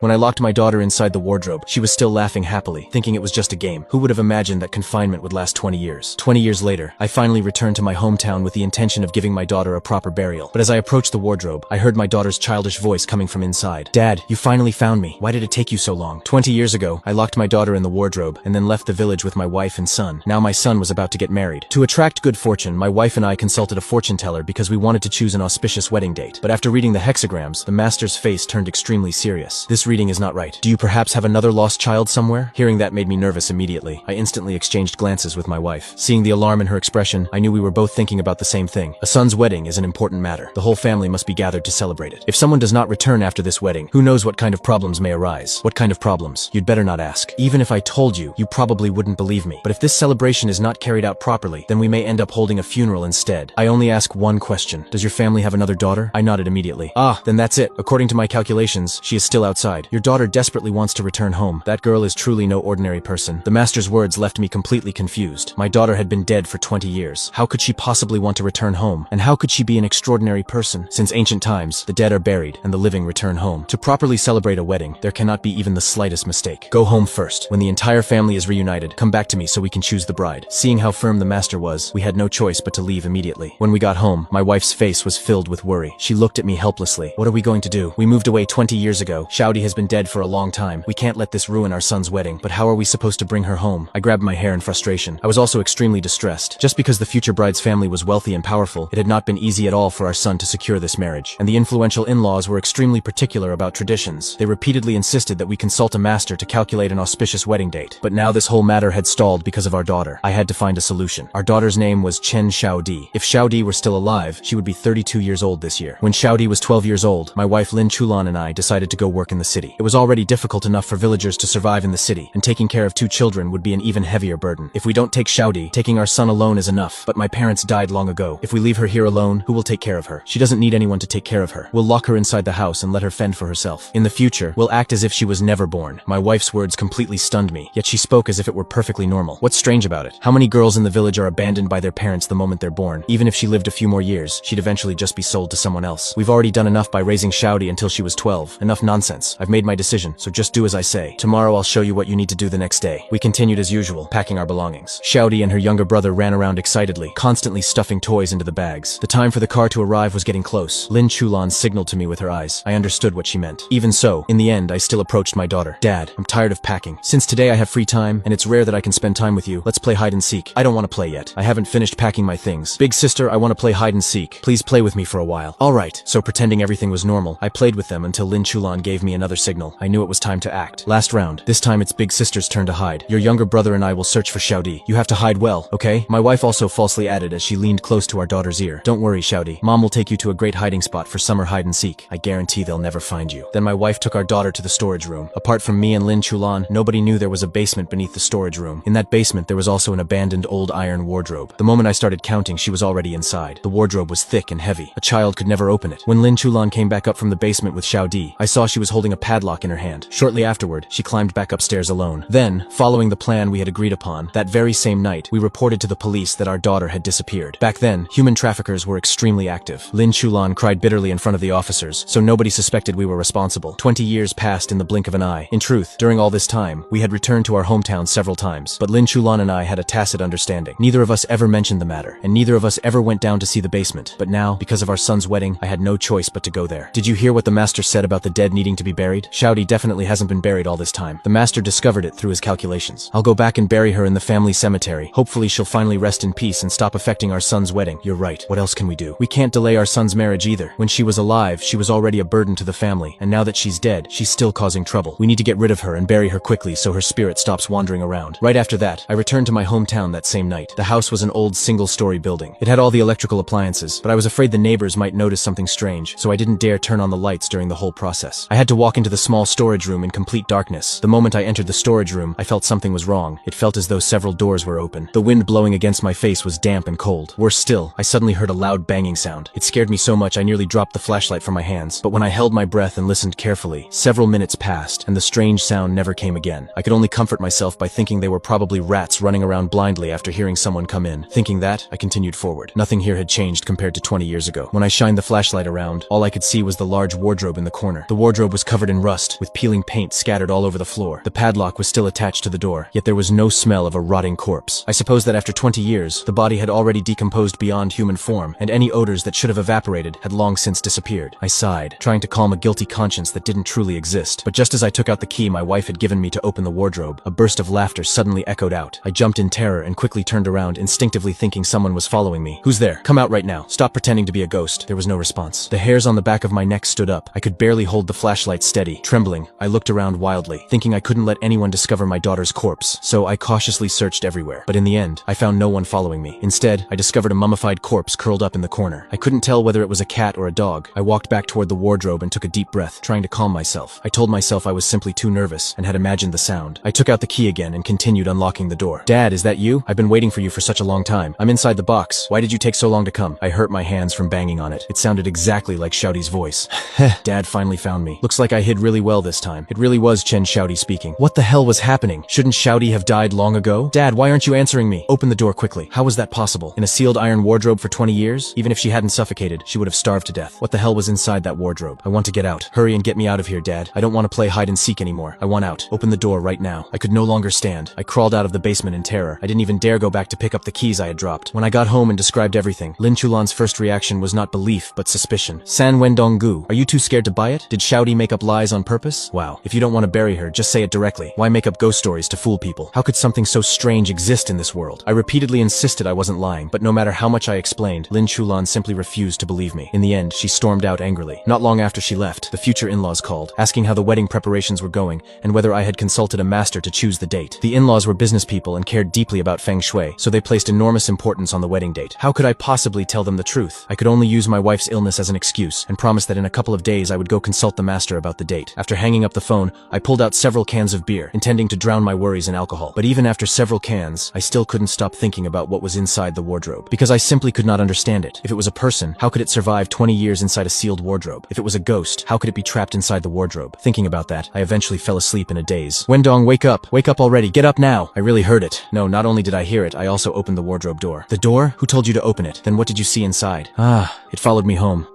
When I locked my daughter inside the wardrobe, she was still laughing happily, thinking it was just a game. Who would have imagined that confinement would last 20 years? 20 years later, I finally returned to my hometown with the intention of giving my daughter a proper burial. But as I approached the wardrobe, I heard my daughter's childish voice coming from inside. "Dad, you finally found me. Why did it take you so long?" 20 years ago, I locked my daughter in the wardrobe and then left the village with my wife and son. Now my son was about to get married. To attract good fortune, my wife and I consulted a fortune teller because we wanted to choose an auspicious wedding date. But after reading the hexagrams, the master's face turned extremely serious. "This reading is not right. Do you perhaps have another lost child somewhere?" Hearing that made me nervous immediately. I instantly exchanged glances with my wife. Seeing the alarm in her expression, I knew we were both thinking about the same thing. A son's wedding is an important matter. The whole family must be gathered to celebrate it. If someone does not return after this wedding, who knows what kind of problems may arise? What kind of problems? You'd better not ask. Even if I told you, you probably wouldn't believe me. But if this celebration is not carried out properly, then we may end up holding a funeral instead. I only ask one question. Does your family have another daughter? I nodded immediately. "Ah, then that's it. According to my calculations, she is still outside. Your daughter desperately wants to return home. That girl is truly no ordinary person." The master's words left me completely confused. My daughter had been dead for 20 years. How could she possibly want to return home? And how could she be an extraordinary person? Since ancient times, the dead are buried and the living return home. To properly celebrate a wedding, there cannot be even the slightest mistake. Go home first. When the entire family is reunited, come back to me so we can choose the bride. Seeing how firm the master was, we had no choice but to leave immediately. When we got home, my wife's face was filled with worry. She looked at me helplessly. "What are we going to do? We moved away 20 years ago. Xiaodi has been dead for a long time. We can't let this ruin our son's wedding. But how are we supposed to bring her home?" I grabbed my hair in frustration. I was also extremely distressed. Just because the future bride's family was wealthy and powerful, it had not been easy at all for our son to secure this marriage. And the influential in-laws were extremely particular about traditions. They repeatedly insisted that we consult a master to calculate an auspicious wedding date. But now this whole matter had stalled because of our daughter. I had to find a solution. Our daughter's name was Chen Xiaodi. If Xiaodi were still alive, she would be 32 years old this year. When Xiaodi was 12 years old, my wife Lin Chulan and I decided to go work in the city. It was already difficult enough for villagers to survive in the city, and taking care of 2 children would be an even heavier burden. If we don't take Xiaodi, taking our son alone is enough. But my parents died long ago. If we leave her here alone, who will take care of her? She doesn't need anyone to take care of her. We'll lock her inside the house and let her fend for herself. In the future, we'll act as if she was never born. My wife's words completely stunned me, yet she spoke as if it were perfectly normal. What's strange about it? How many girls in the village are abandoned by their parents the moment they're born? Even if she lived a few more years, she'd eventually just be sold to someone else. We've already done enough by raising Xiaodi until she was 12. Enough nonsense. I've made my decision, so just do as I say. Tomorrow I'll show you what you need to do the next day. We continued as usual, packing our belongings. Xiaodi and her younger brother ran around excitedly, constantly stuffing toys into the bags. The time for the car to arrive was getting close. Lin Chulan signaled to me with her eyes. I understood what she meant. Even so, in the end, I still approached my daughter. "Dad, I'm tired of packing. Since today I have free time, and it's rare that I can spend time with you. Let's play hide and seek." "I don't want to play yet. I haven't finished packing my things." "Big sister, I want to play hide and seek. Please play with me for a while." "Alright." So pretending everything was normal, I played with them until Lin Chulan gave me another signal. I knew it was time to act. "Last round. This time it's big sister's turn to hide. Your younger brother and I will search for Xiaodi. You have to hide well, okay?" My wife also falsely added as she leaned close to our daughter's ear. "Don't worry, Xiaodi. Mom will take you to a great hiding spot for summer hide and seek. I guarantee they'll never find you." Then my wife took our daughter to the storage room. Apart from me and Lin Chulan, nobody knew there was a basement beneath the storage room. In that basement, there was also an abandoned old iron wardrobe. The moment I started counting, she was already inside. The wardrobe was thick and heavy. A child could never open it. When Lin Chulan came back up from the basement with Xiaodi, I saw she was holding a padlock in her hand. Shortly afterward, she climbed back upstairs alone. Then, following the plan we had agreed upon, that very same night, we reported to the police that our daughter had disappeared. Back then, human traffickers were extremely active. Lin Chulan cried bitterly in front of the officers, so nobody suspected we were responsible. 20 years passed in the blink of an eye. In truth, during all this time, we had returned to our hometown several times, but Lin Chulan and I had a tacit understanding. Neither of us ever mentioned the matter, and neither of us ever went down to see the basement. But now, because of our son's wedding, I had no choice but to go there. Did you hear what the master said about the dead needing to be buried? Xiaodi definitely hasn't been buried all this time. The master discovered it through his calculations. I'll go back and bury her in the family cemetery. Hopefully she'll finally rest in peace and stop affecting our son's wedding. You're right. What else can we do? We can't delay our son's marriage either. When she was alive, she was already a burden to the family, and now that she's dead, she's still causing trouble. We need to get rid of her and bury her quickly so her spirit stops wandering around. Right after that, I returned to my hometown that same night. The house was an old single-story building. It had all the electrical appliances, but I was afraid the neighbors might notice something strange, so I didn't dare turn on the lights during the whole process. I had to walk into the small storage room in complete darkness. The moment I entered the storage room, I felt something was wrong. It felt as though several doors were open. The wind blowing against my face was damp and cold. Worse still, I suddenly heard a loud banging sound. It scared me so much I nearly dropped the flashlight from my hands. But when I held my breath and listened carefully, several minutes passed, and the strange sound never came again. I could only comfort myself by thinking they were probably rats running around blindly after hearing someone come in. Thinking that, I continued forward. Nothing here had changed compared to 20 years ago. When I shined the flashlight around, all I could see was the large wardrobe in the corner. The wardrobe was covered covered in rust, with peeling paint scattered all over the floor. The padlock was still attached to the door, yet there was no smell of a rotting corpse. I suppose that after 20 years, the body had already decomposed beyond human form, and any odors that should have evaporated had long since disappeared. I sighed, trying to calm a guilty conscience that didn't truly exist. But just as I took out the key my wife had given me to open the wardrobe, a burst of laughter suddenly echoed out. I jumped in terror and quickly turned around, instinctively thinking someone was following me. "Who's there? Come out right now. Stop pretending to be a ghost." There was no response. The hairs on the back of my neck stood up. I could barely hold the flashlight steady. Trembling, I looked around wildly, thinking I couldn't let anyone discover my daughter's corpse, so I cautiously searched everywhere. But in the end, I found no one following me. Instead, I discovered a mummified corpse curled up in the corner. I couldn't tell whether it was a cat or a dog. I walked back toward the wardrobe and took a deep breath, trying to calm myself. I told myself I was simply too nervous and had imagined the sound. I took out the key again and continued unlocking the door. "Dad, is that you? I've been waiting for you for such a long time. I'm inside the box. Why did you take so long to come?" I hurt my hands from banging on it. It sounded exactly like Shouty's voice. Dad finally found me. Looks like I hid really well this time. It really was Chen Shouty speaking. What the hell was happening? Shouldn't Shouty have died long ago? "Dad, why aren't you answering me?" "Open the door quickly." How was that possible? In a sealed iron wardrobe for 20 years? Even if she hadn't suffocated, she would have starved to death. What the hell was inside that wardrobe? I want to get out. Hurry and get me out of here, Dad. I don't want to play hide and seek anymore. I want out. Open the door right now. I could no longer stand. I crawled out of the basement in terror. I didn't even dare go back to pick up the keys I had dropped. When I got home and described everything, Lin Chulan's first reaction was not belief, but suspicion. "San Wendonggu, are you too scared to buy it? Did Shouty make up lies on purpose?" Wow. If you don't want to bury her, just say it directly. Why make up ghost stories to fool people? How could something so strange exist in this world? I repeatedly insisted I wasn't lying, but no matter how much I explained, Lin Chulan simply refused to believe me. In the end, she stormed out angrily. Not long after she left, the future in-laws called, asking how the wedding preparations were going and whether I had consulted a master to choose the date. The in-laws were business people and cared deeply about feng shui, so they placed enormous importance on the wedding date. How could I possibly tell them the truth? I could only use my wife's illness as an excuse and promise that in a couple of days I would go consult the master about the date. After hanging up the phone, I pulled out several cans of beer, intending to drown my worries in alcohol. But even after several cans, I still couldn't stop thinking about what was inside the wardrobe, because I simply could not understand it. If it was a person, how could it survive 20 years inside a sealed wardrobe? If it was a ghost, how could it be trapped inside the wardrobe? Thinking about that, I eventually fell asleep in a daze. "Wendong, wake up! Wake up already! Get up now!" I really heard it. No, not only did I hear it, I also opened the wardrobe door. "The door? Who told you to open it? Then what did you see inside?" "Ah, it followed me home."